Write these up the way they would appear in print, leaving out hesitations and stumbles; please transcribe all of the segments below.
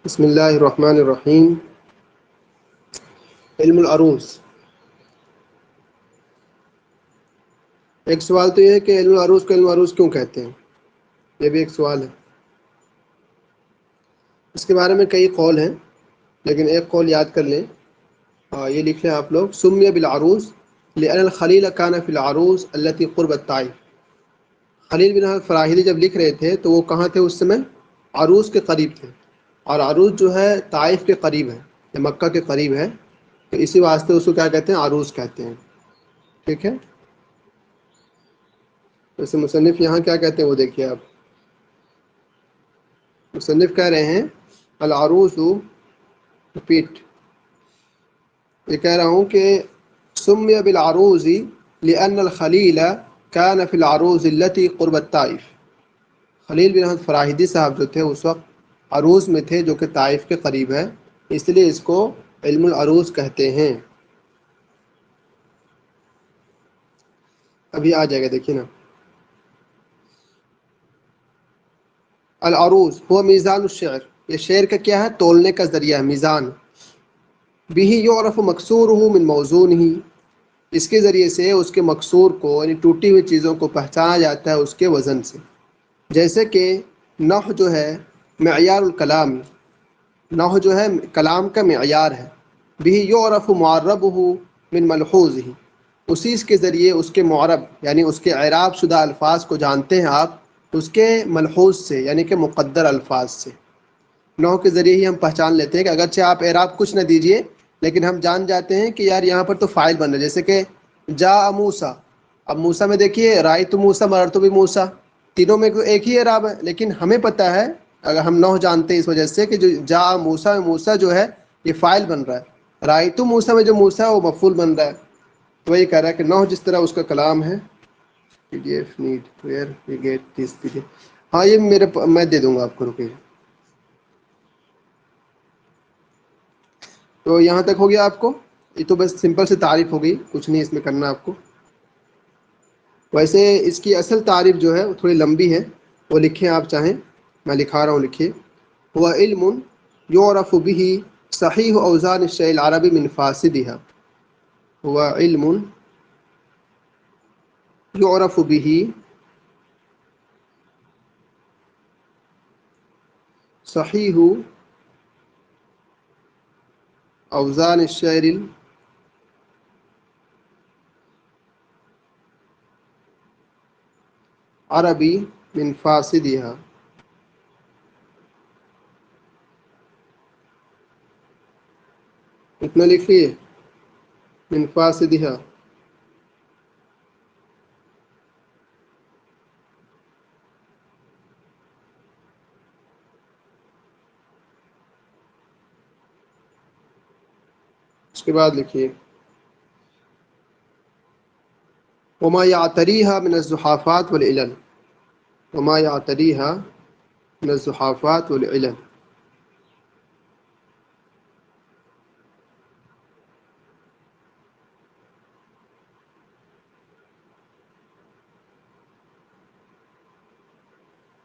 بسم اللہ الرحمن الرحیم۔ علم العروض۔ ایک سوال تو یہ ہے کہ علم العروض کو علم العروض کیوں کہتے ہیں، یہ بھی ایک سوال ہے۔ اس کے بارے میں کئی قول ہیں، لیکن ایک قول یاد کر لیں، یہ لکھ لیں آپ لوگ: سمی بالعروض لأن الخلیل کان فی العروض التی قرب الطائف۔ خلیل بن احمد فراہیدی جب لکھ رہے تھے تو وہ کہاں تھے اس سمے؟ عروض کے قریب تھے، اور عروض جو ہے طائف کے قریب ہے یا مکہ کے قریب ہے، تو اسی واسطے اس کو کیا کہتے ہیں؟ عروض کہتے ہیں۔ ٹھیک ہے، ویسے مصنف یہاں کیا کہتے ہیں وہ دیکھیے آپ۔ مصنف کہہ رہے ہیں العروض ریپیٹ، یہ کہہ رہا ہوں کہ سمی بالعروض لأن الخلیل کان فی العروض التی قرب الطائف۔ خلیل بن احمد فراہیدی صاحب جو تھے اس وقت عروض میں تھے جو کہ طائف کے قریب ہے، اس لیے اس کو علم العروض کہتے ہیں۔ ابھی آ جائے گا، دیکھیے نا۔ العروض هو میزان الشعر، یہ شعر کا کیا ہے؟ تولنے کا ذریعہ ہے، میزان۔ به یعرف مکسورہ من موزونہ، اس کے ذریعے سے اس کے مکسور کو یعنی ٹوٹی ہوئی چیزوں کو پہچانا جاتا ہے اس کے وزن سے۔ جیسے کہ نحو جو ہے معیار الکلام، نحو جو ہے کلام کا معیار ہے۔ به یعرف معربہ من ملحوظہ، اسی کے ذریعے اس کے معرب یعنی اس کے اعراب شدہ الفاظ کو جانتے ہیں آپ اس کے ملحوظ سے یعنی کہ مقدر الفاظ سے۔ نحو کے ذریعے ہی ہم پہچان لیتے ہیں کہ اگرچہ آپ اعراب کچھ نہ دیجئے لیکن ہم جان جاتے ہیں کہ یار یہاں پر تو فاعل بن رہا ہے، جیسے کہ جاء موسیٰ۔ اب موسیٰ میں دیکھیے رأیت موسیٰ مررت بموسیٰ، تینوں میں ایک ہی اعراب ہے، لیکن ہمیں پتہ ہے اگر ہم نحو جانتے ہیں اس وجہ سے کہ جو جاء موسیٰ میں موسیٰ جو ہے یہ فاعل بن رہا ہے، رأیت موسیٰ میں جو موسیٰ ہے وہ مفعول بن رہا ہے۔ تو وہی کہہ رہا ہے کہ نحو جس طرح اس کا کلام ہے۔ PDF need where we get this PDF، ہاں یہ میں دے دوں گا آپ کو، رکیے۔ تو یہاں تک ہو گیا آپ کو، یہ تو بس سمپل سے تعریف ہو گئی، کچھ نہیں اس میں کرنا آپ کو۔ ویسے اس کی اصل تعریف جو ہے وہ تھوڑی لمبی ہے، وہ لکھیں آپ چاہیں، میں لکھا رہا ہوں، لکھیے: ہوا علم یعرف به صحیح اوزان الشیء العربی من فاسدها۔ ہوا علم یعرف به صحیح اوزان الشعر العربی من فاسدها۔ اتنا لکھیے، من فاسدها۔ اس کے بعد لکھیے وما يعتريها من الزحافات والعلل، وما يعتريها من الزحافات والعلل۔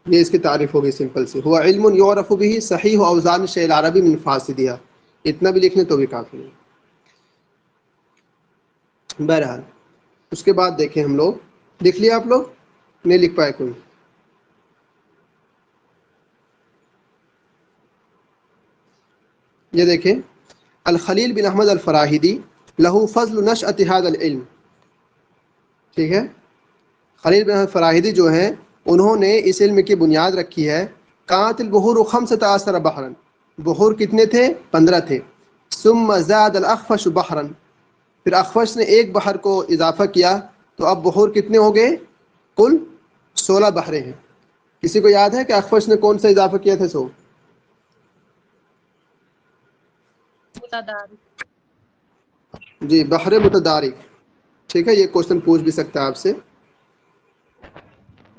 یہ اس کی تعریف ہوگی سمپل سی: ہوا علم یعرف به صحیح اوزان الشیء العربی من فاسدها۔ اتنا بھی لکھنے تو بھی کافی ہے۔ بہرحال اس کے بعد دیکھیں ہم لوگ، لکھ لیا آپ لوگ؟ نہیں لکھ پائے کوئی؟ یہ دیکھیں الخلیل بن احمد الفراہیدی لہو فضل نشأۃ ھذا العلم۔ ٹھیک ہے، خلیل بن احمد فراہیدی جو ہیں انہوں نے اس علم کی بنیاد رکھی ہے۔ کانت البحور 15 بحرا، بحور کتنے تھے؟ 15 تھے۔ ثم زاد الاخفش بحرا، پھر اخفش نے ایک بحر کو اضافہ کیا تو اب بحور کتنے ہو گئے؟ کل 16 بحریں ہیں۔ کسی کو یاد ہے کہ اخفش نے کون سا اضافہ کیا تھا؟ سو جی، بحر متدارک۔ ٹھیک ہے، یہ کوشچن پوچھ بھی سکتا ہے آپ سے۔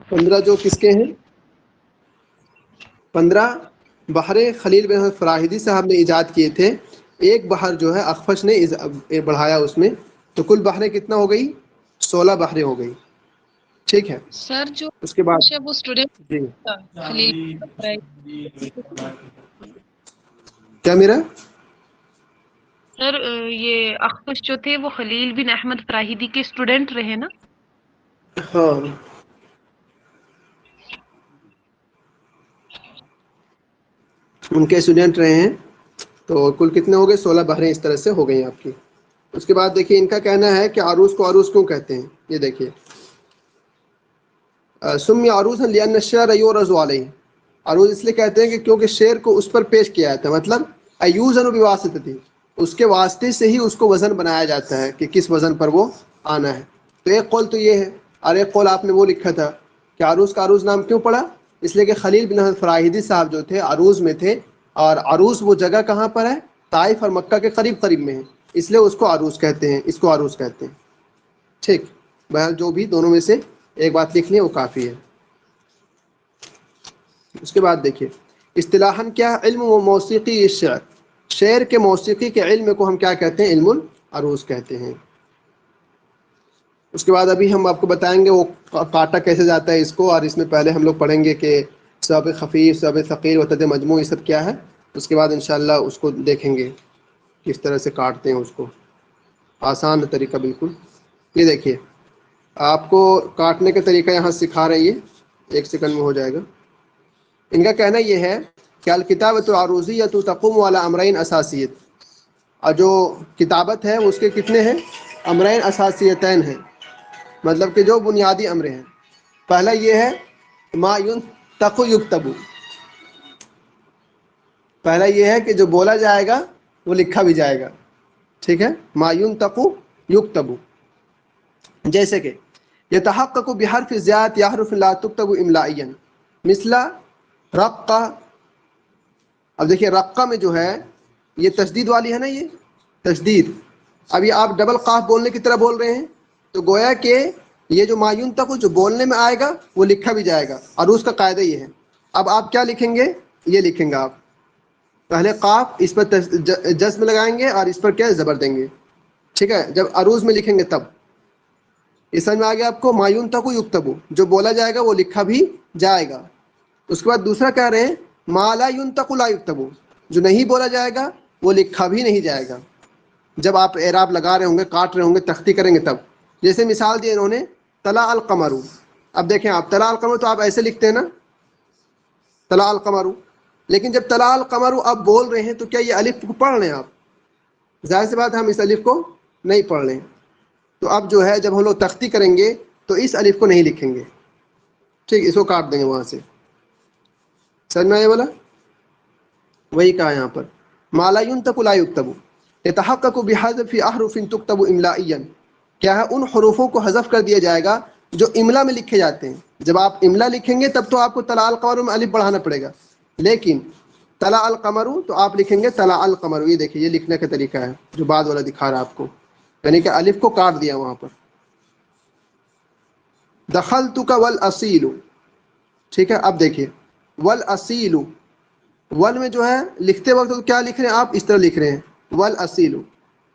15 جو کس کے ہیں؟ 15 بحریں خلیل بن فراہیدی صاحب نے ایجاد کیے تھے، ایک بحر جو ہے اخفش نے بڑھایا اس میں، تو کل بحریں کتنا ہو گئی؟ 16 بحریں ہو گئی۔ ٹھیک ہے، سر جو اس کے بعد وہ اسٹوڈنٹ جی خلیل کیا میرا سر یہ اخفش جو تھے وہ خلیل بن احمد فراہیدی کے اسٹوڈنٹ رہے نا؟ ہاں ان کے اسٹوڈنٹ رہے ہیں. تو کل کتنے ہو گئے؟ 16 بحریں اس طرح سے ہو گئی آپ کی. اس کے بعد دیکھیے ان کا کہنا ہے کہ عروس کو عروس کیوں کہتے ہیں. یہ دیکھیے سمی عروس لأن الشعر یعرض علیہ، عروس اس لیے کہتے ہیں کہ کیونکہ شعر کو اس پر پیش کیا جاتا ہے. مطلب ایوزن بواسطہ، اس کے واسطے سے ہی اس کو وزن بنایا جاتا ہے کہ کس وزن پر وہ آنا ہے. تو ایک قول تو یہ ہے، اور ایک قول آپ نے وہ لکھا تھا کہ عروس کا عروس نام کیوں پڑا؟ اس لیے کہ خلیل بن احمد فراہیدی صاحب جو تھے عروس میں تھے، اور عروس وہ جگہ کہاں پر ہے؟ طائف اور مکہ کے قریب قریب میں ہے، اس لیے اس کو عروس کہتے ہیں، اس کو عروس کہتے ہیں. ٹھیک، بہرحال جو بھی دونوں میں سے ایک بات لکھ لیں وہ کافی ہے. اس کے بعد دیکھیے اصطلاحاً کیا؟ علم و موسیقی الشعر، شعر کے موسیقی کے علم کو ہم کیا کہتے ہیں؟ علم العروض کہتے ہیں. اس کے بعد ابھی ہم آپ کو بتائیں گے وہ کاٹا کیسے جاتا ہے اس کو، اور اس میں پہلے ہم لوگ پڑھیں گے کہ سبب خفیف، سبب ثقیل، وتد مجموع، یہ سب کیا ہے. اس کے بعد انشاءاللہ اس کو دیکھیں گے کس طرح سے کاٹتے ہیں اس کو، آسان طریقہ بالکل. یہ دیکھیے آپ کو کاٹنے کا طریقہ یہاں سکھا رہی ہے، 1 سیکنڈ میں ہو جائے گا. ان کا کہنا یہ ہے کہ الکتابۃ العروضیۃ تقوم علی امرین اساسیت، اور جو کتابت ہے اس کے کتنے ہیں؟ امرین اساسیتین ہیں، مطلب کہ جو بنیادی امر ہیں. پہلا یہ ہے ما ینطق یکتب، پہلا یہ ہے کہ جو بولا جائے گا وہ لکھا بھی جائے گا. ٹھیک ہے، ما ینطق یکتب، جیسے کہ یتحقق بحرف زیات یا حرف لا تکتب املائیا مثل رقہ. اب دیکھیے رقہ میں جو ہے یہ تشدید والی ہے نا، یہ تشدید. ابھی آپ ڈبل قاف بولنے کی طرح بول رہے ہیں، تو گویا کہ یہ جو معیون تک جو بولنے میں آئے گا وہ لکھا بھی جائے گا، اور اس کا قاعدہ یہ ہے. اب آپ کیا لکھیں گے؟ یہ لکھیں گے آپ پہلے قاف، اس پر جزم لگائیں گے اور اس پر کیا زبر دیں گے. ٹھیک ہے، جب عروض میں لکھیں گے تب. یہ سمجھ میں آ گیا آپ کو؟ معیون تک یکتبو، جو بولا جائے گا وہ لکھا بھی جائے گا. اس کے بعد دوسرا کہہ رہے ہیں ما لا ینطق لا یکتبو، جو نہیں بولا جائے گا وہ لکھا بھی نہیں جائے گا. جب آپ اعراب لگا رہے ہوں گے، کاٹ رہے ہوں گے، تختی کریں گے تب. جیسے مثال دی انہوں نے طلع القمر. اب دیکھیں آپ طلع القمر تو آپ ایسے لکھتے ہیں نا، طلع القمر، لیکن جب طلع القمر آپ بول رہے ہیں تو کیا یہ الف کو پڑھ رہے ہیں آپ؟ ظاہر سی بات ہے ہم اس الف کو نہیں پڑھ رہے ہیں. تو اب جو ہے جب ہم لوگ تختی کریں گے تو اس الف کو نہیں لکھیں گے. ٹھیک، اس کو کاٹ دیں گے وہاں سے. سمجھ میں آیا والا؟ وہی کہا یہاں پر ما لا ینطق لا یکتب یتحقق بحذف احرف تکتب املائیا، کیا ہے؟ ان حروفوں کو حذف کر دیا جائے گا جو املا میں لکھے جاتے ہیں. جب آپ املا لکھیں گے تب تو آپ کو طلع القمر میں الف بڑھانا پڑے گا، لیکن طلع القمر تو آپ لکھیں گے طلع القمر. یہ دیکھیے یہ لکھنے کا طریقہ ہے جو بعد والا دکھا رہا ہے آپ کو، یعنی کہ الف کو کاٹ دیا وہاں پر. دخلتک والاصیل، ٹھیک ہے. اب دیکھیے والاصیل، ول میں جو ہے لکھتے وقت تو کیا لکھ رہے ہیں آپ؟ اس طرح لکھ رہے ہیں والاصیل،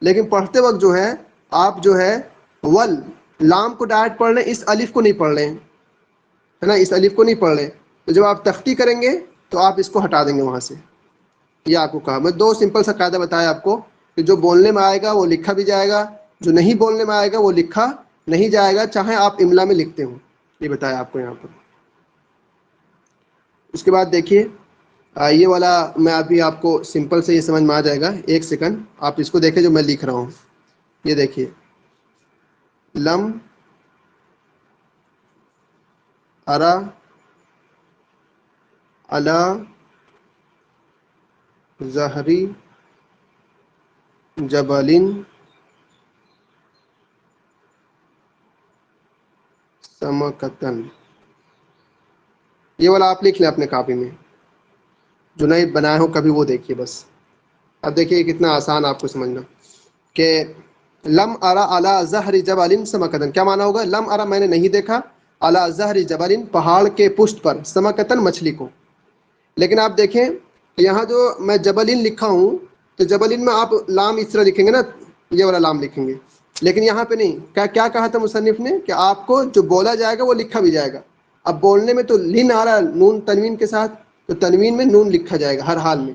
لیکن پڑھتے وقت جو ہے آپ جو ہے ول لام کو ڈائریکٹ پڑھ رہے ہیں، اس الف کو نہیں پڑھ رہے ہیں، ہے نا، اس الف کو نہیں پڑھ رہے. تو جب آپ تختی کریں گے تو آپ اس کو ہٹا دیں گے وہاں سے. یہ آپ کو کہا میں 2 سمپل سا قاعدہ بتایا آپ کو کہ جو بولنے میں آئے گا وہ لکھا بھی جائے گا، جو نہیں بولنے میں آئے گا وہ لکھا نہیں جائے گا، چاہے آپ املا میں لکھتے ہوں. یہ بتایا آپ کو یہاں پر. اس کے بعد دیکھیے یہ والا میں ابھی آپ کو سمپل سے یہ سمجھ میں آ جائے گا. 1 سیکنڈ آپ اس کو دیکھیں جو میں لکھ رہا ہوں. یہ دیکھیے لم ارا علی ظہری جبل سمکتن. یہ والا آپ لکھ لیں اپنے کاپی میں، جو نئے بنائے ہو کبھی وہ دیکھیے بس. اب دیکھیے کتنا آسان آپ کو سمجھنا کہ لم ارا علی ظہر جبل سمکتن، کیا معنی ہوگا؟ لم ارا میں نے نہیں دیکھا، علی ظہر جبل پہاڑ کے پشت پر، سمکتن مچھلی کو. لیکن آپ دیکھیں یہاں جو میں جبلن لکھا ہوں تو جبلن میں آپ لام اس طرح لکھیں گے نا، یہ والا لام لکھیں گے، لیکن یہاں پہ نہیں. کیا کہا تھا مصنف نے کہ آپ کو جو بولا جائے گا وہ لکھا بھی جائے گا. اب بولنے میں تو لن آ رہا ہے نون تنوین کے ساتھ، تو تنوین میں نون لکھا جائے گا ہر حال میں.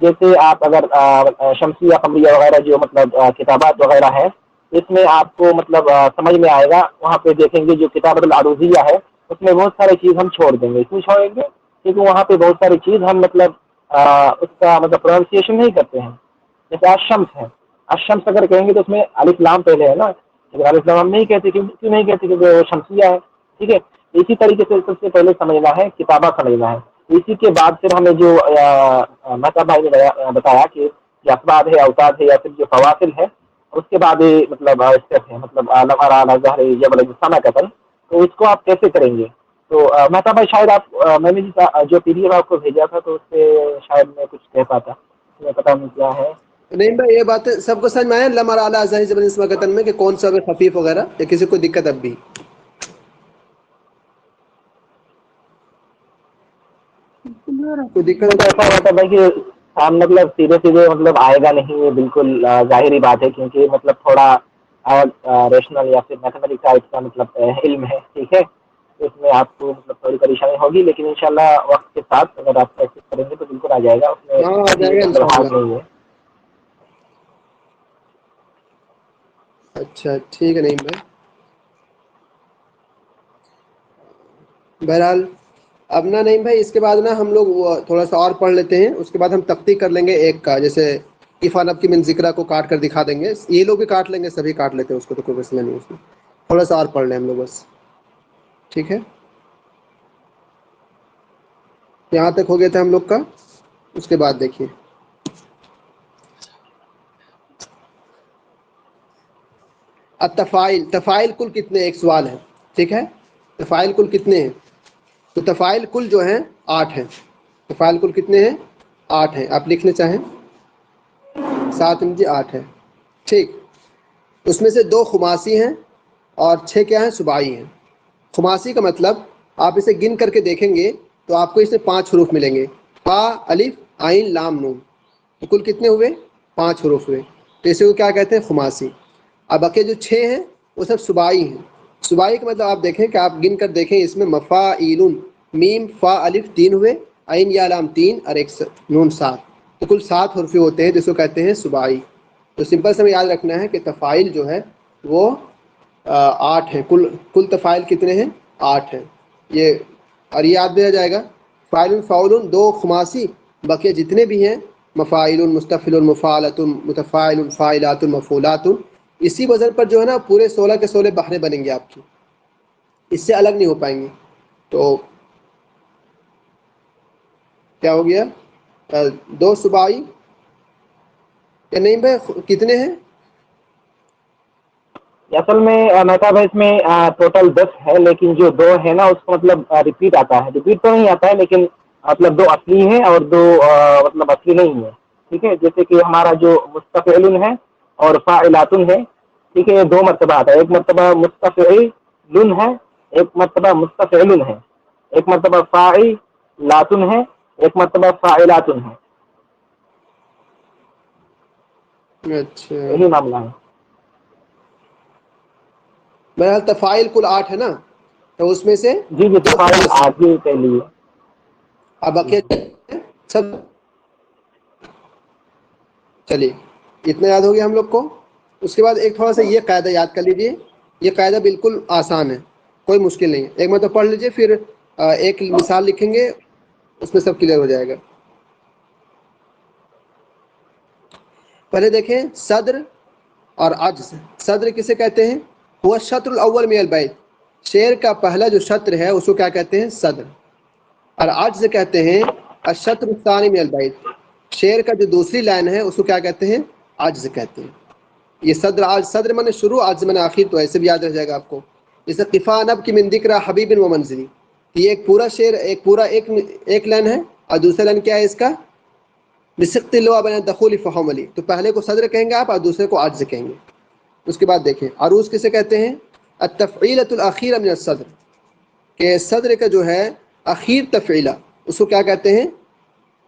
جیسے آپ اگر شمسیہ قمریہ وغیرہ جو مطلب کتابات وغیرہ ہے، اس میں آپ کو مطلب سمجھ میں آئے گا، وہاں پہ دیکھیں گے جو کتابت العروضیہ ہے اس میں بہت ساری چیز ہم چھوڑ دیں گے. کیوں چھوڑیں گے؟ کیونکہ وہاں پہ بہت ساری چیز ہم مطلب اس کا مطلب پروننسیشن نہیں کرتے ہیں. جیسے الشمس ہے، الشمس اگر کہیں گے تو اس میں الف لام پہلے ہے نا، لیکن الف لام ہم نہیں کہتے. کیوں نہیں کہتے؟ کیونکہ وہ شمسیہ ہے. ٹھیک ہے، اسی طریقے سے سب سے پہلے سمجھنا ہے کتابہ سمجھنا ہے. اسی کے بعد پھر ہمیں جو مہتا بھائی نے بتایا کہ یہ اسباب ہے، اوتاد ہے، یا پھر جو فواصل ہے، اس کے بعد مطلب اسٹیپ ہے مطلب ظہر جبل سما قتل. تو اس کو آپ کیسے کریں گے؟ تو مہتا بھائی شاید آپ میں نے جو پی ڈی ایف آپ کو بھیجا تھا تو اس سے شاید میں کچھ کہہ پاتا، مجھے پتا نہیں کیا ہے. نہیں بھائی یہ بات سب کو سمجھ میں آیا لمر اعلیٰ ظاہر زبر اسم قطن میں کہ کون سا خفیف وغیرہ، یا کسی کو دقت اب بھی؟ کوئی دقت تو ایسا ہوتا بھائی کہ ہم مطلب سیدھے سیدھے مطلب آئے گا نہیں، یہ بالکل ظاہری بات ہے، کیونکہ مطلب تھوڑا ریشنل یا پھر میتھمیٹکس ٹائپ کا مطلب علم ہے. ٹھیک ہے، تو اس میں آپ کو مطلب تھوڑی پریشانی ہوگی، لیکن انشاءاللہ وقت کے ساتھ اگر آپ پریکٹس کریں گے تو بالکل آ جائے گا. اس میں ہاں آ کوئی جائے گا مطلب انشاءاللہ. ہارڈ نہیں ہے. اچھا ٹھیک ہے. نہیں بھائی بہرحال اب نا نہیں بھائی، اس کے بعد نا ہم لوگ تھوڑا سا اور پڑھ لیتے ہیں، اس کے بعد ہم تختی کر لیں گے ایک کا، جیسے کفانب کی من ذکرہ کو کاٹ کر دکھا دیں گے. یہ لوگ بھی کاٹ لیں گے، سبھی کاٹ لیتے ہیں اس کو، تو کوئی مسئلہ نہیں اس میں. تھوڑا سا اور پڑھ لیں ہم لوگ بس. ٹھیک ہے، یہاں تک ہو گیا تھا ہم لوگ کا. اس کے بعد دیکھیے التفاعل. تفاعل کل کتنے؟ ایک سوال ہے. ٹھیک ہے، تفاعل کل کتنے ہیں؟ تو تفاعل کل جو ہیں 8 ہیں. تفاعل کل کتنے ہیں؟ 8 ہیں. آپ لکھنے چاہیں 7 مجھے 8 ہے. ٹھیک، اس میں سے 2 خماسی ہیں اور 6 کیا ہیں؟ سباعی ہیں. خماسی کا مطلب آپ اسے گن کر کے دیکھیں گے تو آپ کو اس میں 5 حروف ملیں گے، فا الف عین لام نون. تو کل کتنے ہوئے؟ 5 حروف ہوئے. تو اسے کو کیا کہتے ہیں؟ خماسی. اب بقیہ جو 6 ہیں وہ سب سباعی ہیں. سباعی کا مطلب آپ دیکھیں کہ آپ گن کر دیکھیں، اس میں مفاعیل، میم فا الف 3 ہوئے، عین یا لام 3 اور ایک نون 7. تو کل 7 حرفی ہوتے ہیں جس کو کہتے ہیں سباعی. تو سمپل سے ہمیں یاد رکھنا ہے کہ تفاعل جو ہے وہ 8 ہیں. کل تفاعل کتنے ہیں؟ 8 ہیں. یہ اور یہ یاد دیا جائے گا. فاعل فاعل 2 خماسی، بقیہ جتنے بھی ہیں مفاعل مستفعل مفاعلۃ متفاعل فاعلات مفعولات. اسی وزن پر جو ہے نا پورے 16 کے 16 بہریں بنیں گے آپ کی، اس سے الگ نہیں ہو پائیں گے. تو کیا ہو گیا؟ 2 سباعی یا نہیں بھائی کتنے ہیں؟ اصل میں مہتا بھائی اس میں ٹوٹل 10 ہے، لیکن جو 2 ہے نا اس کو مطلب ریپیٹ آتا ہے. ریپیٹ تو نہیں آتا ہے، لیکن مطلب 2 اصلی ہیں اور 2 مطلب اصلی نہیں ہے. ٹھیک ہے، جیسے کہ ہمارا جو مستفعل ہے اور فاعلات ہے. ٹھیک ہے، یہ 2 مرتبہ آتا ہے. ایک مرتبہ مستفعل ہے، ایک مرتبہ مستفعل ہے، ایک مرتبہ فاعلات ہے، ایک مرتبہ فاعلات ہے. اچھا یہی معاملہ ہے. بہرحال تفاعل کل 8 ہے نا، تو اس میں سے جی 2 تفاعل خماسی. آگے کے لیے. اب جی بقیہ سب. چلیے اتنا یاد ہو گیا ہم لوگ کو. اس کے بعد ایک تھوڑا سا یہ قاعدہ یاد کر لیجئے. یہ قاعدہ بالکل آسان ہے، کوئی مشکل نہیں ہے. ایک مرتبہ پڑھ لیجئے، پھر ایک مثال لکھیں گے، اس میں سب کلیئر ہو جائے گا. پہلے دیکھیں صدر اور عجز. صدر کسے کہتے ہیں؟ وہ الشطر الاول من البیت. شعر کا پہلا جو شطر ہے اس کو کیا کہتے ہیں؟ صدر. اور عجز کہتے ہیں الشطر الثانی من البیت. شعر کا جو دوسری لائن ہے اس کو کیا کہتے ہیں؟ عجز کہتے ہیں. یہ صدر عجز، صدر من شروع، عجز من آخر، تو ایسے بھی یاد رہ جائے گا آپ کو. جیسے قفا نب کی من ذکر حبیب و منزلی، یہ ایک پورا شعر، ایک پورا ایک لائن ہے، اور دوسرا لائن کیا ہے اس کا؟ بسقط اللواء بین الدخول فهم علی. تو پہلے کو صدر کہیں گے آپ اور دوسرے کو عجز کہیں گے. اس کے بعد دیکھیں عروض کسے کہتے ہیں؟ التفعیلۃ الاخیرہ من الصدر، کہ صدر کا جو ہے اخیر تفعیلہ اس کو کیا کہتے ہیں؟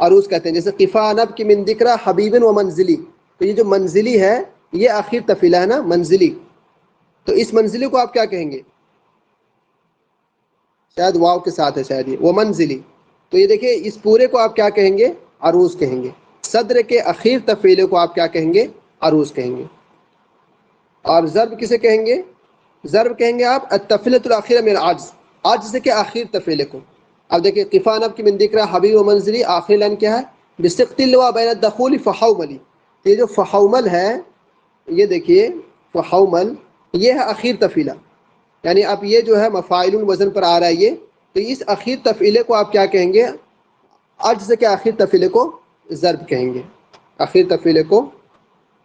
عروض کہتے ہیں. جیسے قفا نب کی من ذکر حبیب و منزلی، تو یہ جو منزلی ہے یہ آخر تفعیلہ ہے نا، منزلی. تو اس منزلی کو آپ کیا کہیں گے؟ شاید واو کے ساتھ ہے شاید، یہ وہ منزلی. تو یہ دیکھیں اس پورے کو آپ کیا کہیں گے؟ عروض کہیں گے. صدر کے اخیر تفعیلے کو آپ کیا کہیں گے؟ عروض کہیں گے. اور ضرب کسے کہیں گے؟ ضرب کہیں گے آپ التفعیلۃ الاخیرہ من العجز، عجز کے آخر تفعیلے کو. اب دیکھیں قفا نب کی من ذکر حبیب و منزلی، آخری لائن کیا ہے؟ بسقط اللواء بین الدخول فحوملی. یہ جو فحومل ہے، یہ دیکھیے فحومل یہ ہے اخیر تفعیلہ، یعنی اب یہ جو ہے مفاعل وزن پر آ رہا ہے یہ، تو اس اخیر تفعیلے کو آپ کیا کہیں گے؟ عجز کے آخر تفعیلے کو ضرب کہیں گے. آخر تفعیلے کو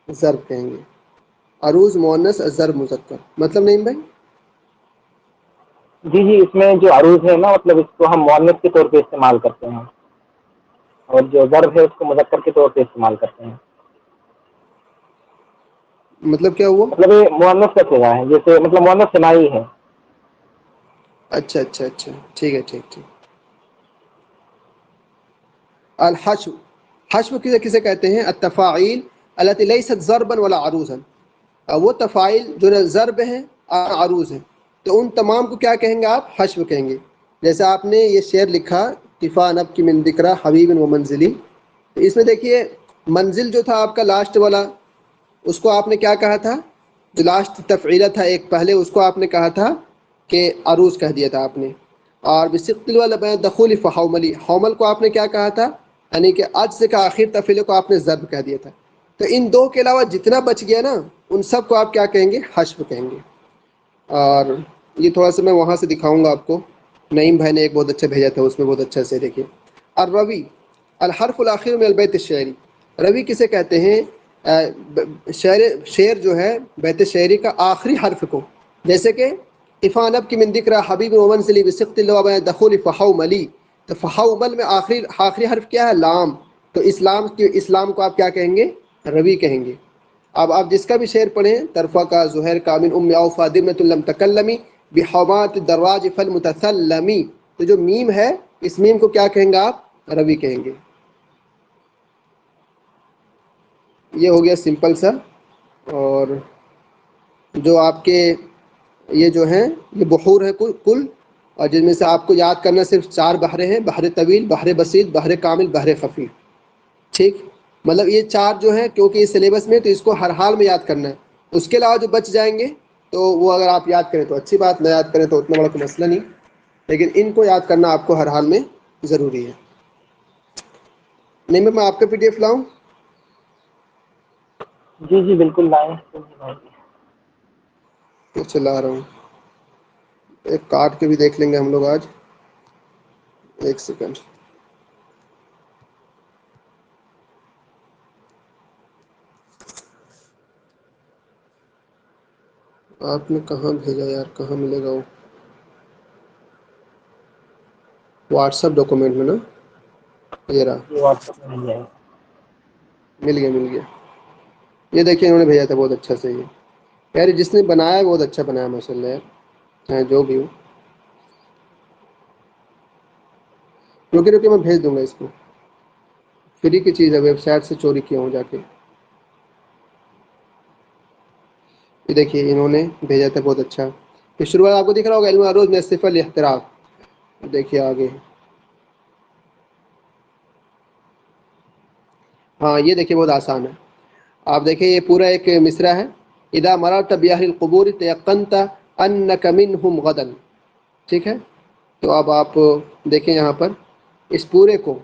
ضرب کہیں گے. عروض مؤنث ضرب مذکر، مطلب نہیں بھائی؟ جی جی، اس میں جو عروض ہے نا مطلب اس کو ہم مؤنث کے طور پہ استعمال کرتے ہیں، اور جو ضرب ہے اس کو مذکر کے طور پہ استعمال کرتے ہیں. مطلب کیا ہوا؟ مطلب یہ مؤنث کا صیغہ ہے، جیسے مطلب مؤنث ثنائی ہے. اچھا اچھا اچھا، ٹھیک ہے ٹھیک ٹھیک. الحشو، حشو کسے کہتے ہیں؟ التفاعیل التي ليست ضربا ولا عروضا، وہ تفاعل جو ضرب ہیں اور عروض ہیں، تو ان تمام کو کیا کہیں گے آپ؟ حشو کہیں گے. جیسے آپ نے یہ شعر لکھا قفا نب کی من ذکر حبیب و منزلی، تو اس میں دیکھیے منزل جو تھا آپ کا لاسٹ والا، اس کو آپ نے کیا کہا تھا؟ جو لاسٹ تفعیلہ تھا ایک پہلے، اس کو آپ نے کہا تھا کہ عروض کہہ دیا تھا آپ نے. اور بسقط اللواء بین دخول فحوملی، حومل کو آپ نے کیا کہا تھا؟ یعنی کہ عجز کا آخر تفعیلے کو آپ نے ضرب کہہ دیا تھا. تو ان دو کے علاوہ جتنا بچ گیا نا، ان سب کو آپ کیا کہیں گے؟ حشو کہیں گے. اور یہ تھوڑا سا میں وہاں سے دکھاؤں گا آپ کو، نعیم بھائی نے ایک بہت اچھا بھیجا تھا، اس میں بہت اچھا سے دیکھیے. الروی الحرف الاخیر من البیت الشعری، روی کسے کہتے ہیں؟ شعر جو ہے بیت شعری کا آخری حرف کو، جیسے کہ قفا نب کی من ذکر حبیب و منزلی بسقط اللواء بین دخول فحوملی، تو فحومل میں آخری حرف کیا ہے؟ لام. تو اسلام کو آپ کیا کہیں گے؟ روی کہیں گے. اب آپ جس کا بھی شعر پڑھیں، طرفہ کا، زہیر کا، من ام اوفا دمنۃ لم تکلمی بحومات الدراج فالمتسلمی، تو جو میم ہے اس میم کو کیا کہیں گے آپ؟ روی کہیں گے. یہ ہو گیا سمپل سا. اور جو آپ کے یہ جو ہیں یہ بحور ہے کل، اور جن میں سے آپ کو یاد کرنا صرف 4 بحریں ہیں: بحر طویل، بحر بسیط، بحر کامل، بحر خفی. ٹھیک، مطلب یہ 4 جو ہیں، کیونکہ یہ سلیبس میں تو اس کو ہر حال میں یاد کرنا ہے. اس کے علاوہ جو بچ جائیں گے تو وہ اگر آپ یاد کریں تو اچھی بات، نہ یاد کریں تو اتنا بڑا کوئی مسئلہ نہیں، لیکن ان کو یاد کرنا آپ کو ہر حال میں ضروری ہے. نہیں میں آپ کا پی ڈی ایف لاؤں؟ جی جی بالکل لائیں. تو چلا رہا ہوں، ایک کاٹ کے بھی دیکھ لیں گے ہم لوگ آج. ایک سیکنڈ. آپ نے کہاں بھیجا یار؟ کہاں ملے گا وہ؟ واٹس ایپ ڈاکومنٹ میں نا؟ یہ رہا، یہ واٹس ایپ میں مل جائے گا. مل گیا. یہ دیکھیں انہوں نے بھیجا تھا بہت اچھا سے. یہ یار جس نے بنایا بہت اچھا بنایا ماشاء اللہ یار، چاہے جو بھی ہو. رکے میں بھیج دوں گا اس کو، فری کی چیز ہے، ویب سائٹ سے چوری کیا ہوں جا کے. یہ دیکھیے انہوں نے بھیجا تھا بہت اچھا. پھر شروعات آپ کو دکھ رہا ہوگا علم عروض میں صفت الاحتراق. دیکھیے آگے، ہاں یہ دیکھیے بہت آسان ہے. آپ دیکھیں یہ پورا ایک مصرع ہے: اذا مررت باہل القبور تيقنت انك منهم غدا. ٹھیک ہے، تو اب آپ دیکھیں یہاں پر اس پورے کو،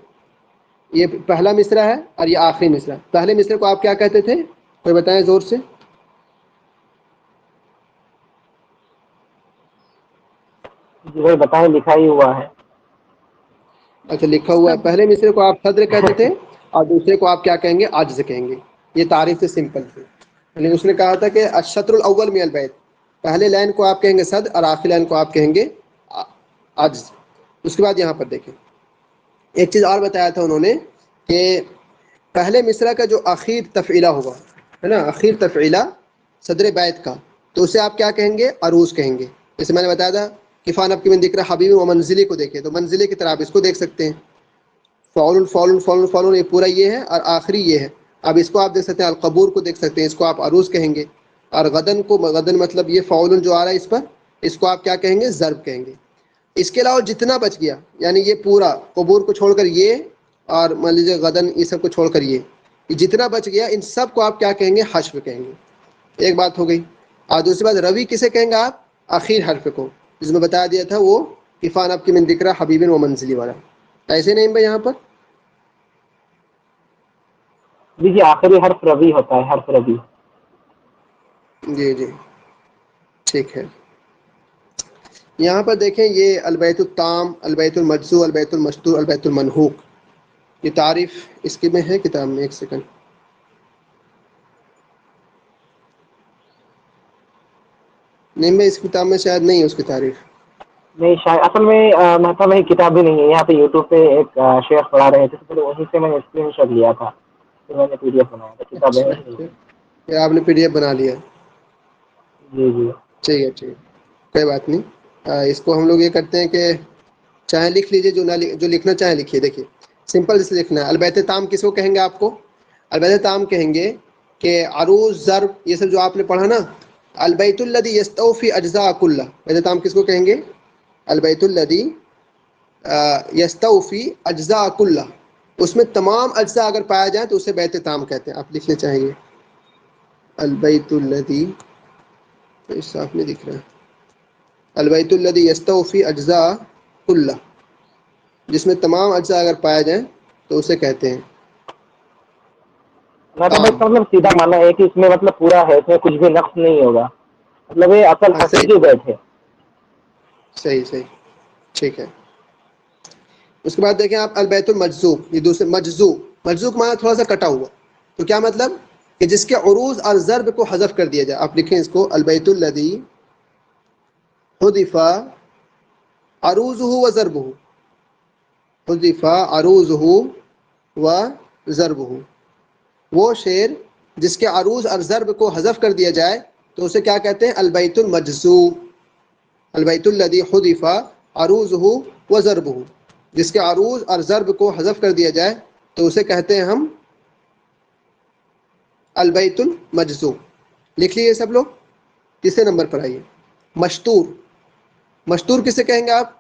یہ پہلا مصرع ہے اور یہ آخری مصرع. پہلے مصرع کو آپ کیا کہتے تھے؟ کوئی بتائیں زور سے. جی بھائی بتائیں، لکھا ہی ہوا ہے. اچھا لکھا ہوا ہے. پہلے مصرع کو آپ صدر کہتے تھے اور دوسرے کو آپ کیا کہیں گے؟ عاجز کہیں گے. یہ تعریف سے سمپل تھی. یعنی اس نے کہا تھا کہ الشطر الاول من البیت، پہلے لائن کو آپ کہیں گے صد اور آخری لائن کو آپ کہیں گے عجز. اس کے بعد یہاں پر دیکھیں ایک چیز اور بتایا تھا انہوں نے کہ پہلے مصرع کا جو اخیر تفعیلہ ہوگا ہے نا، اخیر تفعیلہ صدر بیت کا، تو اسے آپ کیا کہیں گے؟ عروض کہیں گے. جیسے میں نے بتایا تھا قفا نب کی من ذکر حبیب و منزلی کو دیکھیں تو منزلی کی طرح آپ اس کو دیکھ سکتے ہیں. فعول فعول فعول فعول، یہ پورا یہ ہے اور آخری یہ ہے. اب اس کو آپ دیکھ سکتے ہیں القبور کو دیکھ سکتے ہیں، اس کو آپ عروض کہیں گے. اور غدن کو، غدن مطلب یہ فعول جو آ رہا ہے اس پر، اس کو آپ کیا کہیں گے؟ ضرب کہیں گے. اس کے علاوہ جتنا بچ گیا، یعنی یہ پورا قبور کو چھوڑ کر یہ اور مان لیجیے غدن، یہ سب کو چھوڑ کر یہ جتنا بچ گیا ان سب کو آپ کیا کہیں گے؟ حشف کہیں گے. ایک بات ہو گئی. اور دوسری بات روی کسے کہیں گے آپ؟ آخر حرف کو، جس میں بتا دیا تھا وہ عفان آپ کی من ذکر حبیبن و منزلی والا. ایسے نہیں بھائی یہاں پر؟ جی جی، آخری حرف روی ہوتا ہے، حرف روی. جی جی ٹھیک ہے. یہاں پر دیکھیں یہ البیت التام، البیت المجزو، البیت المستور، البیت المنحوق، یہ تعریف اس کی میں ہے کتاب میں. ایک سیکنڈ. نہیں میں اس کتاب میں شاید نہیں ہے اس کی تعریف. نہیں شاید اصل میں مہتا میں کتاب بھی نہیں ہے. یہاں پہ یوٹیوب پہ ایک شیخ پڑھا رہے تھے، پھر وہیں سے میں نے اسکرین شاٹ لیا تھا، پھر میں نے پی ڈی ایف بنایا تھا. کتابیں اچھا نہیں ہیں. پھر آپ نے پی ڈی ایف بنا لیا. جی جی ٹھیک ہے ٹھیک ہے، کوئی بات نہیں. اس کو ہم لوگ یہ کرتے ہیں کہ چاہے لکھ لیجئے، جو لکھنا چاہے لکھیے. دیکھیے سمپل سے لکھنا ہے. البیت تام کس کو کہیں گے آپ کو؟ البیت تام کہیں گے کہ عروض، ضرب، یہ سب جو آپ نے پڑھا نا، البیت الذی یستوفی اجزاء کلہ. بیت تام کس کو کہیں گے؟ البیت الذی یستوفی اجزاء کلہ. اس میں تمام اجزاء اگر پایا جائیں تو اسے بیت تام کہتے ہیں. آپ لکھنے چاہیے البیت الذی، اس صاف نہیں دکھ رہا ہے، البیت الذی یستوفی اجزاء کلہ، جس میں تمام اجزاء اگر پایا جائیں تو اسے کہتے ہیں مہتا بھائی، تام. اس کا مطلب سیدھا مانا ہے کہ اس میں مطلب پورا ہے، اس میں کچھ بھی نقص نہیں ہوگا، مطلب یہ اصل ہاں صحیح حقیقی بیت ہے. صحیح صحیح ٹھیک ہے. اس کے بعد دیکھیں آپ البیت المجزوب، یہ دوسرے مجزو. مجزو کا معنی تھوڑا سا کٹا ہوا، تو کیا مطلب کہ جس کے عروض اور ضرب کو حذف کر دیا جائے. آپ لکھیں اس کو البیت الذی حذف عروضہ و ضربہ، حذف عروضہ و ضربہ. وہ شعر جس کے عروض اور ضرب کو حذف کر دیا جائے تو اسے کیا کہتے ہیں؟ البیت المجزو. البیت الذی حذف عروضہ و ضربہ، جس کے عروض اور ضرب کو حذف کر دیا جائے تو اسے کہتے ہیں ہم البیت المجزو. لکھ لیے سب لوگ. تیسرے نمبر پر آئیے مشتور. مشتور کسے کہیں گے آپ؟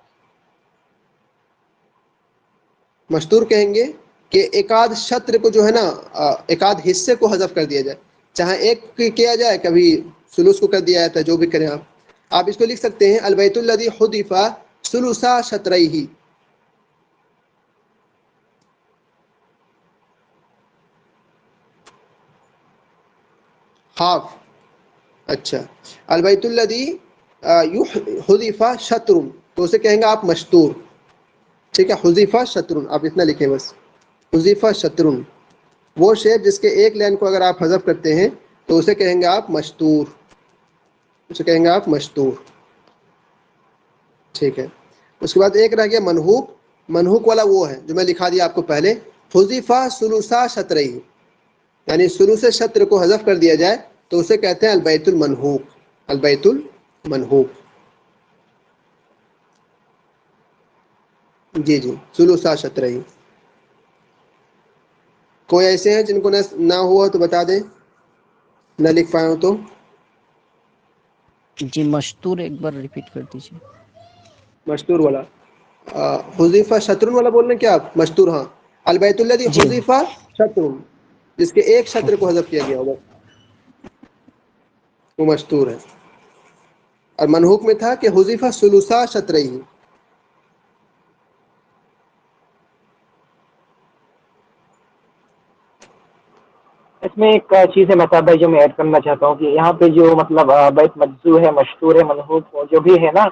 مشتور کہیں گے کہ ایک آدھ شطر کو جو ہے نا، ایک آدھ حصے کو حذف کر دیا جائے. چاہے ایک کیا جائے، کبھی ثلث کو کر دیا جاتا ہے، جو بھی کریں آپ. آپ اس کو لکھ سکتے ہیں البیت الذی حذف ثلث شطریہ. ہاف. اچھا البیت الذی حذف شطر، تو اسے کہیں گے آپ مشتور. ٹھیک ہے، حذف شطر آپ اتنا لکھیں بس، حذف شطر. وہ شعر جس کے ایک لائن کو اگر آپ حذف کرتے ہیں تو اسے کہیں گے آپ مشتور. اسے کہیں گے آپ مشتور. ٹھیک ہے. اس کے بعد ایک رہ گیا منحوق. منحوق والا وہ ہے جو میں لکھا دیا آپ کو پہلے، حذف ثلث شطریہ، یعنی ثلث شطر کو حذف کر دیا جائے تو اسے کہتے ہیں البیت المنحوق. البیت المنحوق. جی جی ثلث شطریہ. کوئی ایسے ہیں جن کو نہ ہوا تو بتا دیں، نہ لکھ پائے ہو تو. جی مشتور ایک بار ریپیٹ کر دیجیے. مشتور والا حذف شطر والا بول رہے ہیں کیا آپ؟ مشتور، ہاں. البیت الذی جی حذف شطر، جس کے ایک شطر کو حذف کیا گیا ہوگا، وہ مشتور ہے. اور منحوق میں تھا کہ حذف ثلث شطریہ. اس میں ایک چیز ہے مہتا بھائی جو میں ایڈ کرنا چاہتا ہوں، کہ یہاں پہ جو مطلب بیت مجزو ہے، مشتور ہے، منحوس جو بھی ہے نا،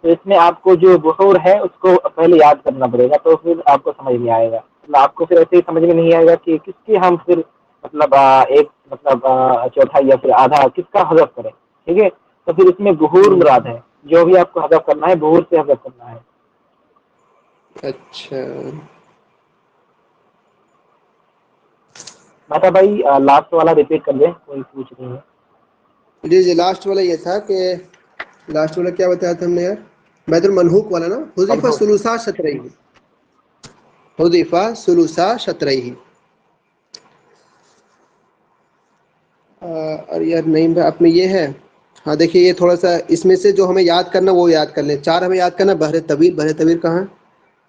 تو اس میں آپ کو جو بحور ہے اس کو پہلے یاد کرنا پڑے گا، تو پھر آپ کو سمجھ میں آئے گا. مطلب آپ کو پھر ایسے ہی سمجھ میں نہیں آئے گا کہ کس کی ہم پھر مطلب ایک مطلب چوتھائی یا پھر آدھا کس کا حذف کریں. ٹھیک ہے، تو پھر اس میں بحور مراد ہے، جو بھی آپ کو حذف کرنا ہے بحور سے حذف کرنا ہے. اچھا مہتا بھائی لاسٹ والا ریپیٹ کر دیں، کوئی پوچھ رہی ہے. جی جی لاسٹ والا یہ تھا کہ لاسٹ والا کیا بتایا تھا ہم نے یار؟ بیت المنحوق والا نا، حذف منحوس. ثلث شطریہ. حذف ثلث شطریہ. اور یار نہیں آپ میں یہ ہے، ہاں دیکھیے یہ تھوڑا سا اس میں سے جو ہمیں یاد کرنا وہ یاد کر لیں. چار ہمیں یاد کرنا: بحر طویل. بحر طویل کہاں؟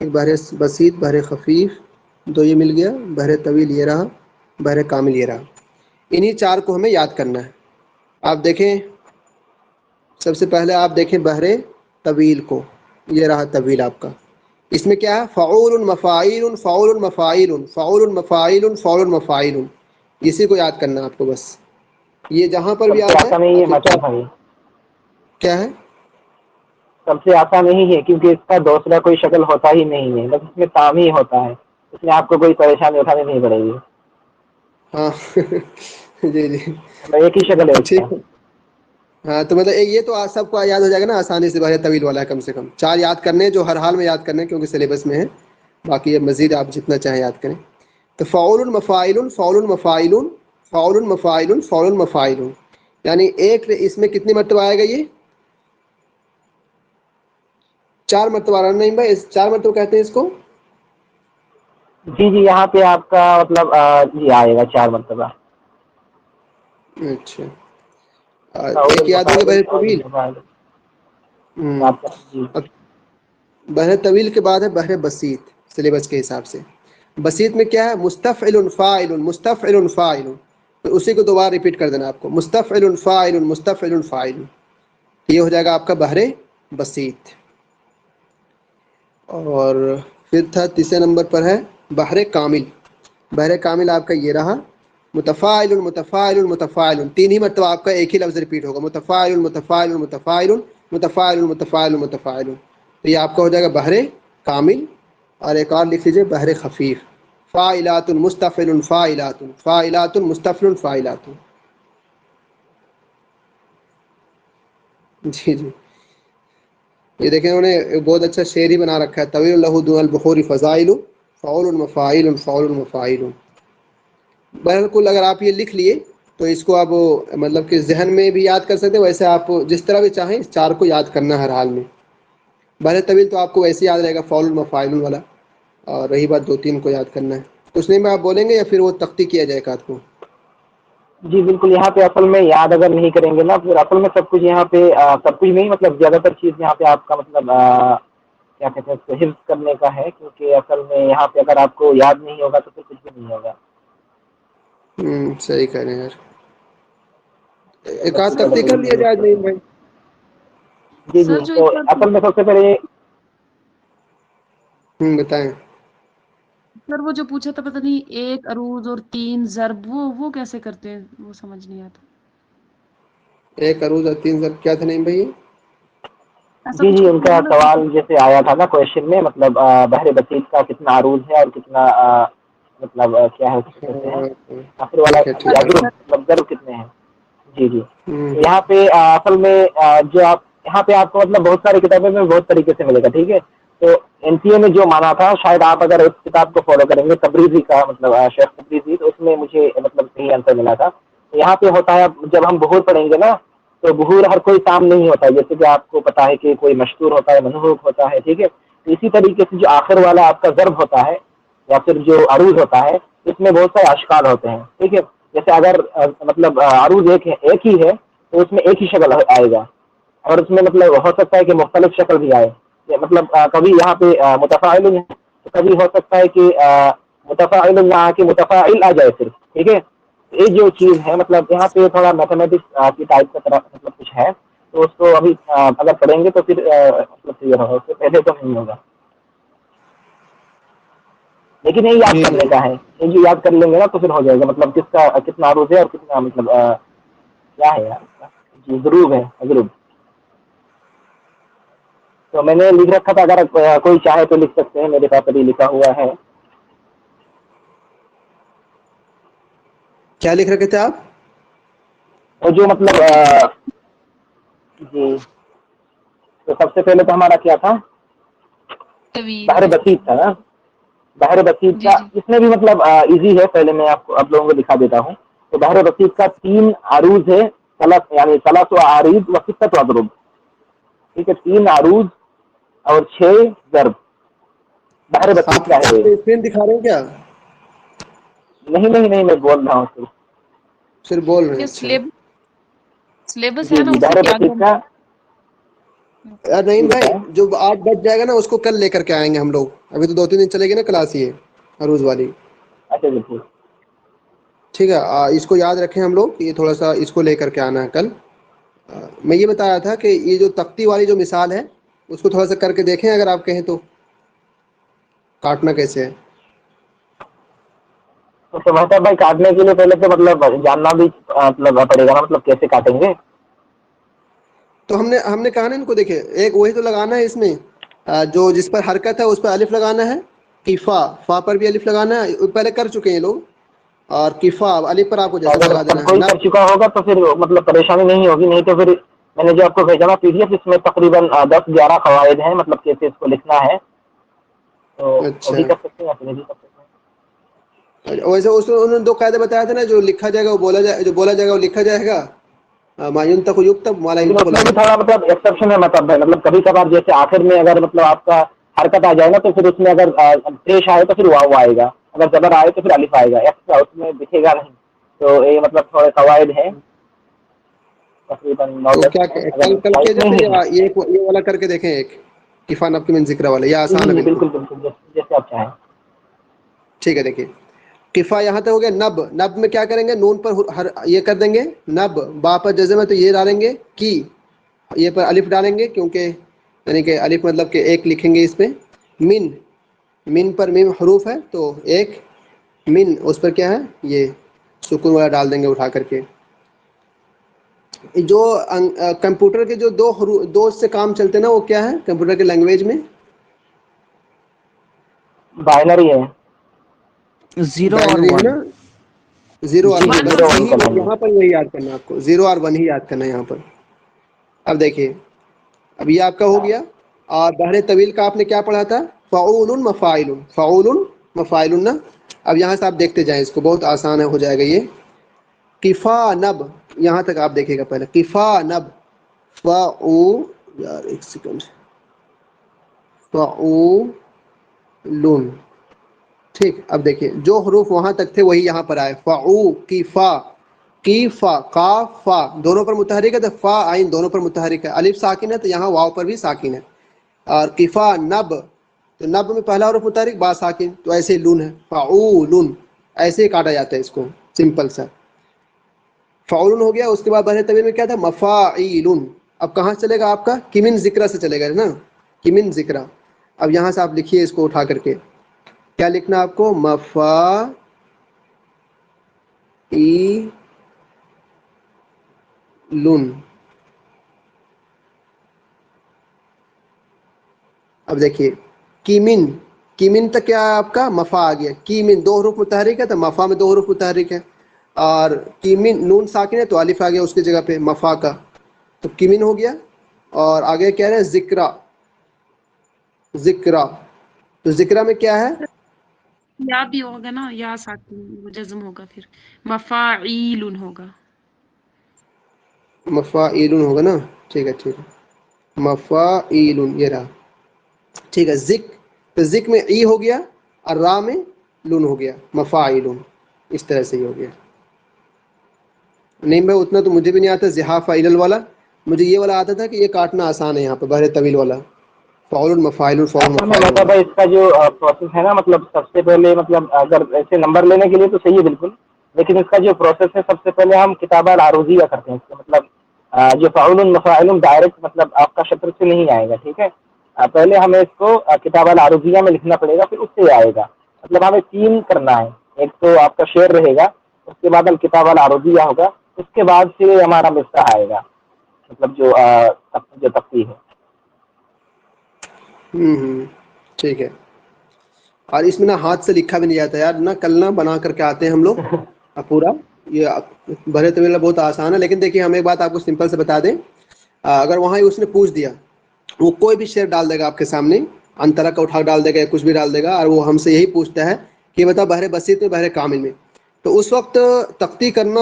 ایک بحر بسیط، بحر خفیف، دو یہ مل گیا، بحر طویل یہ رہا، بحر کامل یہ رہا. انہی چار کو ہمیں یاد کرنا ہے. آپ دیکھیں سب سے پہلے آپ دیکھیں بحر طویل کو، یہ رہا طویل آپ کا. اس میں کیا ہے؟ فعول مفاعیل فعول مفاعیل فعول مفاعیل فعول مفاعیل. اسی کو یاد کرنا ہے آپ کو بس. یہ جہاں پر سب بھی آ سے جائے آسان یہی ہے آپ ماشاء بھائی، کیا ہے؟ سب سے آسان یہی ہے کیونکہ اس کا دوسرا کوئی شکل ہوتا ہی نہیں ہے، بس اس میں کام ہی ہوتا ہے، اس میں آپ کو کوئی پریشانی اٹھانی نہیں پڑے گی. ہاں جی جی مطلب ایک ہی شکل ہے اس کا. ٹھیک ہے. ہاں تو مطلب یہ تو آج سب کو یاد ہو جائے گا نا آسانی سے. بحر طویل والا ہے، کم سے کم چار یاد کرنے جو ہر حال میں یاد کرنے کیونکہ سلیبس میں ہے. باقی اب مزید آپ جتنا چاہیں یاد کریں. تو فعول مفاعل فعول مفاعل فعول مفاعل فعول مفاعل، یعنی ایک اس میں کتنی مرتبہ آئے گا؟ یہ 4 مرتبہ. نہیں بھائی 4 مرتبہ کہتے ہیں اس کو. جی جی، یہاں پہ آپ کا مطلب جی آئے گا 4 مرتبہ. اچھا فعول ایک یاد ہو گیا مفاعل بحر فعول طویل. مفاعل. جی اب بحر طویل کے بعد ہے بحر بسیط سلیبس کے حساب سے. بسیط میں کیا ہے؟ مستفعل فاعل مستفعل فاعل. تو اسی کو دوبارہ ریپیٹ کر دینا آپ کو، مستفعل فاعل مستفعل فاعل. یہ ہو جائے گا آپ کا بحر بسیط. اور پھر تھا تیسرے نمبر پر ہے بحر کامل. بحر کامل آپ کا یہ رہا، متفاعل متفاعل متفاعل. 3 ہی مرتبہ آپ کا ایک ہی لفظ ریپیٹ ہوگا، متفاعل متفاعل متفاعل متفاعل متفاعل متفاعل. تو یہ آپ کا ہو جائے گا بحر کامل. اور ایک اور لکھ لیجیے بحر خفیف، فاعلات مستفعل فاعلات فاعلات مستفعل فاعلات. جی جی یہ دیکھیں انہوں نے بہت اچھا شعر ہی بنا رکھا ہے، طویل لہ دون البحور فضائل فعول مفاعل فعول مفاعل. بالکل اگر آپ یہ لکھ لیے تو اس کو آپ مطلب کہ ذہن میں بھی یاد کر سکتے ہیں، ویسے آپ جس طرح بھی چاہیں اس 4 کو یاد کرنا ہر حال میں. بحر طویل تو آپ کو ویسے یاد رہے گا فعول مفاعل والا. اور رہی بات 2-3 کو یاد کرنا ہے، اس میں آپ بولیں گے یا پھر وہ تختی کیا جائے گا آپ کو؟ جی بالکل. یہاں پہ اصل میں یاد اگر نہیں کریں گے نا پھر اصل میں سب کچھ یہاں پہ سب کچھ نہیں، مطلب زیادہ تر چیز یہاں پہ آپ کا مطلب کیا کہتے ہیں اس کو حفظ کرنے کا ہے، کیونکہ اصل میں یہاں پہ اگر آپ کو یاد نہیں ہوگا تو پھر کچھ بھی نہیں ہوگا. صحیح کہہ رہے ہیں یار. ایک آدھ بس سر تختی کر لیا جائے نہیں بھائی. جی جی. سر جو تو اس بار اصل میں سب سے پہلے بتائیں. سر وہ جو پوچھا تھا پتہ نہیں 1 عروض اور 3 ضرب، وہ کیسے کرتے ہیں؟ وہ سمجھ نہیں آتا. 1 عروض اور 3 ضرب کیا تھا نہیں بھائی؟ ایسا جی کچھ جی، ان کا فارمولا تھا. سوال جیسے آیا تھا نا کوشچن میں، مطلب بحر بسیط کا کتنا عروض ہے اور کتنا مطلب کیا ہے اس کو کہتے ہیں آخر والا ٹھیک ہے ٹھیک ہے. اضرب، مطلب ضرب کتنے ہیں. جی جی. تو ہوں، یہاں پہ اصل میں جو آپ یہاں پہ آپ کو مطلب بہت ساری کتابیں میں بہت طریقے سے ملے گا. ٹھیک ہے. تو این سی اے میں جو مانا تھا شاید آپ اگر اس کتاب کو فالو کریں گے تبریزی کا، مطلب شیخ تبریزی، تو اس میں مجھے مطلب صحیح آنسر ملا تھا. تو یہاں پہ ہوتا ہے جب ہم بحور پڑھیں گے نا تو بحور ہر کوئی کام نہیں ہوتا ہے، جیسے کہ آپ کو پتا ہے کہ کوئی مشہور ہوتا ہے منحوق ہوتا ہے. ٹھیک ہے. تو اسی طریقے سے جو آخر والا آپ کا ضرب ہوتا ہے یا پھر جو عروض ہوتا ہے اس میں بہت سارے اشکال ہوتے ہیں. ٹھیک ہے. جیسے اگر مطلب عروض ایک ہی ہے تو اس میں ایک ہی شکل آئے گا، اور اس میں مطلب ہو سکتا ہے کہ مختلف شکل بھی آئے. مطلب کبھی یہاں پہ متفاعل تو کبھی ہو سکتا ہے کہ متفاعل نہ آ کے متفاعل آ جائے صرف. ٹھیک ہے. یہ جو چیز ہے مطلب یہاں پہ تھوڑا میتھمیٹکس کی ٹائپ کا طرح مطلب کچھ ہے، تو اس کو ابھی اگر پڑھیں گے تو پھر مطلب یہ ہوگا، اس سے پہلے تو نہیں ہوگا. لیکن یہ یاد جی جی کرنے کا ہے، یہ جو یاد کر لیں گے نا تو پھر ہو جائے گا، مطلب کس کا کتنا عروض ہے اور کتنا مطلب کیا ہے یار اس کا. جی ضروب ہے ضروب. تو میں نے لکھ رکھا تھا، اگر کوئی چاہے تو لکھ سکتے ہیں، میرے پاس ابھی لکھا ہوا ہے. کیا لکھ رکھے تھے آپ؟ اور جو مطلب جی، تو سب سے پہلے تو ہمارا کیا تھا؟ طویل. بحر بسیط تھا نا. بحر بسیط جی کا جی. اس میں بھی مطلب ایزی ہے، پہلے میں آپ لوگوں کو دکھا دیتا ہوں. تو بحر بسیط کا 3 عروض ہے، یعنی 3 عارض و 6 اضرب. ٹھیک ہے. 3 عروض اور 6 ضرب بحر بسیط کا ہے. اسکرین دکھا رہے ہیں کیا؟ نہیں نہیں نہیں، میں بول رہا ہوں صرف. صرف بول رہے ہیں. یہ اچھا سلیبس جی ہے نا جی، اسی بحر کے آگے. بسیط کا. یار نہیں جی بھائی، بتائیں. جو آج بچ جائے گا نا اس کو کل لے کر کے آئیں گے ہم لوگ. ابھی تو 2-3 دن چلے گی نا کلاس یہ. عروض والی. اچھا جی ٹھیک. ٹھیک ہے, اس کو یاد رکھیں ہم لوگ, یہ تھوڑا سا اس کو لے کر کے آنا ہے کل. میں یہ بتایا تھا کہ یہ جو تختی والی جو مثال ہے اس کو تھوڑا سا کر کے دیکھیں اگر آپ کہیں تو, کاٹنا کیسے ہے. تو محتاب بھائی کاٹنے کے لیے پہلے تو مطلب جاننا بھی مطلب پڑے گا نا, مطلب کیسے کاٹیں گے. تو ہم نے کہا نا ان کو, دیکھیں ایک وہی تو لگانا ہے اس میں جو جس پر حرکت ہے اس پر الف لگانا ہے, کفا فا پر بھی الف لگانا ہے, پہلے کر چکے ہیں لوگ, اور کفا الف پر آپ کو جزم اگر لگا دینا ہے کوئی نا. کر چکا ہوگا تو پھر مطلب پریشانی نہیں ہوگی, نہیں تو پھر میں نے جو آپ کو بھیجا نا PDF, اس میں تقریباً 10-11 قواعد ہیں, مطلب کیسے اس کو لکھنا ہے, تو وہ اچھا, بھی کر سکتے ہیں یا پھر یہ بھی کر سکتے ہیں. ویسے اس میں انہوں نے 2 قاعدے بتایا تھے نا, جو لکھا جائے گا وہ بولا جائے, جو بولا جائے گا وہ لکھا جائے گا, ما ينطق يكتب ما لا لیکن ينطق اس لا میں بھی يكتب. تھوڑا مطلب ایکسیپشن ہے, مطلب کبھی کبھار جیسے آخر میں اگر مطلب آپ کا حرکت آ جائے نا, تو پھر اس میں اگر پیش آئے تو پھر واو آئے گا, اگر زبر آئے تو پھر الف آئے گا, ایکسٹرا اس میں دکھے گا نہیں. تو یہ مطلب تھوڑے قواعد ہیں تقریباً 9-10 تو کیا ہیں, اگر کل کیا سائٹ میں جاتا ہی ہے, ہیں. یہ والا کر کے دیکھیں, ایک کفا نب کی من ذکر والا, یہ آسان ہے جی بالکل. بالکل بالکل, جیسے آپ چاہیں. ٹھیک ہے, دیکھیے کفا یہاں تک ہو گیا. نب, نب میں کیا کریں گے, نون پر یہ کر دیں گے نب, با پر جزم ہے تو یہ ڈالیں گے کی, یہ پر الف ڈالیں گے کیونکہ یعنی کہ الف مطلب کہ ایک لکھیں گے اس پہ. من, من پر میم حروف ہے تو ایک من, اس پر کیا ہے یہ سکون والا ڈال دیں گے اٹھا کر کے. جو کمپیوٹر کے جو دو سے کام چلتے ہیں نا, وہ کیا ہے کمپیوٹر کے لینگویج میں, بائنری ہے. 0 اور بائنری ہے 1. نا, 0 اور جی 1, جی, بس 0-1 کا لیں گے. یہاں پر وہی یاد کرنا ہے آپ کو, 0 اور 1 ہی یاد کرنا ہے یہاں پر. اب دیکھیے اب یہ آپ کا ہو گیا. اور بحر طویل کا آپ نے کیا پڑھا تھا, فعول مفاعل, فعول مفاعل نا. اب یہاں سے آپ دیکھتے جائیں, اس کو بہت آسان ہو جائے گا یہ. کفا نب, یہاں تک آپ دیکھے گا پہلے, کفا نب, یار ایک سیکنڈ, فعول, ٹھیک. اب دیکھیے جو حروف وہاں تک تھے وہی یہاں پر آئے, فعو کی فا, کی فا, قاف فا دونوں پر متحرک ہے, تو فا عین دونوں پر متحرک ہے. الف ساکن ہے تو یہاں واو پر بھی ساکن ہے. اور کفا نب, تو نب میں پہلا حرف متحرک, با ساکن, تو ایسے لون ہے, فعول, ایسے ہی کاٹا جاتا ہے اس کو, سمپل سا. فعول ہو گیا. اس کے بعد بحر طویل میں کیا تھا, مفاعیل. اب کہاں سے چلے گا آپ کا, کمن ذکر سے چلے گا نا, کمن ذکر. اب یہاں سے آپ لکھیے اس کو اٹھا کر کے, کیا لکھنا آپ کو, مفا ای لون. اب دیکھیے کیمن, کیمن تک کیا ہے آپ کا, مفا آ گیا. کیمن 2 حروف متحرک ہے تو مفا میں 2 حروف متحرک ہے, اور کیمن نون ساکن ہے تو الف آ گیا اس کی جگہ پہ مفا کا, تو کیمن ہو گیا. اور آگے کہہ رہے ہیں ذکرہ, ذکرہ, تو ذکرہ میں کیا ہے, یا بھی ہوگا نا, یا ساکن وہ جزم ہوگا, پھر مفاعیل ہوگا. مفاعیل ہوگا نا. ٹھیک ہے, ٹھیک ہے, مفاعیل, یہ رہا. ٹھیک ہے. تو ذک میں ای ہو گیا, اور را میں لون ہو گیا, مفاعیل, اس طرح سے ہی ہو گیا. نہیں میں اتنا تو مجھے بھی نہیں آتا زحاف علل والا, مجھے یہ والا آتا تھا کہ یہ کاٹنا آسان ہے یہاں پہ بحر طویل والا, فعول مفاعل فعول اصل میں مفاعل. مطلب اس کا جو پروسیس ہے نا, مطلب سب سے پہلے مطلب اگر ایسے نمبر لینے کے لیے تو صحیح ہے بالکل, لیکن اس کا جو پروسیس ہے سب سے پہلے ہم کتابہ العروضیہ کرتے ہیں. اس کا مطلب جو فعول مفاعل ڈائریکٹ مطلب آپ کا شطر سے نہیں آئے گا, ٹھیک ہے. پہلے ہمیں اس کو کتابہ العروضیہ میں لکھنا پڑے گا, پھر اس سے آئے گا. مطلب ہمیں 3 کرنا ہے, ایک تو آپ کا شعر رہے گا, اس کے بعد الکتابہ العروضیہ ہوگا, اس کے بعد سے ہمارا مصرع آئے گا, مطلب جو تفصیل ہے. ٹھیک ہے. اور اس میں نا ہاتھ سے لکھا بھی نہیں جاتا یار, نہ کل نہ بنا کر کے آتے ہیں ہم لوگ پورا. یہ بھرے طویل بہت آسان ہے, لیکن دیکھیے ہم ایک بات آپ کو سمپل سے بتا دیں, اگر وہاں اس نے پوچھ دیا, وہ کوئی بھی شعر ڈال دے گا آپ کے سامنے, انطرح کا اٹھا ڈال دے گا یا کچھ بھی ڈال دے گا, اور وہ ہم سے یہی پوچھتا ہے کہ بتا بحر بسیط میں بحر کامل میں, تو اس وقت تختی کرنا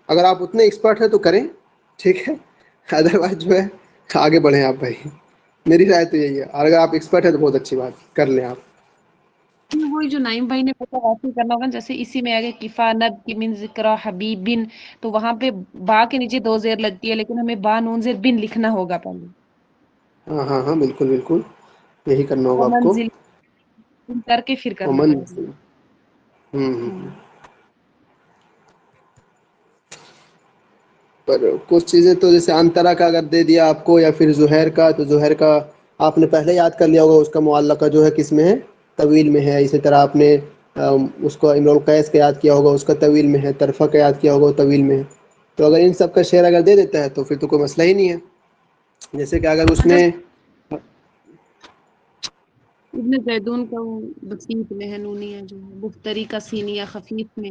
اگر آپ اتنے ایکسپرٹ ہیں تو کریں, ٹھیک ہے. ادروائز جو ہے آگے بڑھیں آپ بھائی, میری رائے تو یہی ہے. اور اگر آپ ایکسپرٹ ہیں تو بہت اچھی بات, کر لیں آپ. وہی جو نعیم بھائی نے پتا ویسے ہی کرنا ہوگا, جیسے اسی میں آگے کفا نب کی من ذکر حبیب بن, تو وہاں پہ با کے نیچے 2 زیر لگتی ہے, لیکن ہمیں با نون زیر بن لکھنا ہوگا پہلے. ہاں ہاں ہاں, بالکل بالکل, یہی کرنا ہوگا آپ کو. منزل کر کے پھر کرنا ومن پڑے گا۔ پر کچھ چیزیں تو جیسے انترا کا اگر دے دیا آپ کو یا پھر زہیر کا، تو زہیر کا آپ نے پہلے یاد کر لیا ہوگا، اس کا معلقہ جو ہے کس میں ہے؟ طویل میں ہے۔ اسی طرح آپ نے اس کو امرؤ القیس کا یاد کیا ہوگا، اس کا طویل میں ہے۔ طرفہ کا یاد کیا ہوگا، وہ طویل میں ہے۔ تو اگر ان سب کا شیئر اگر دے دیتا ہے تو پھر تو کوئی مسئلہ ہی نہیں ہے۔ جیسے کہ اگر اس نے ابن زیدون کا وہ بسیط میں ہے، نونیہ جو ہے، مفتری کا سینیہ خفیف میں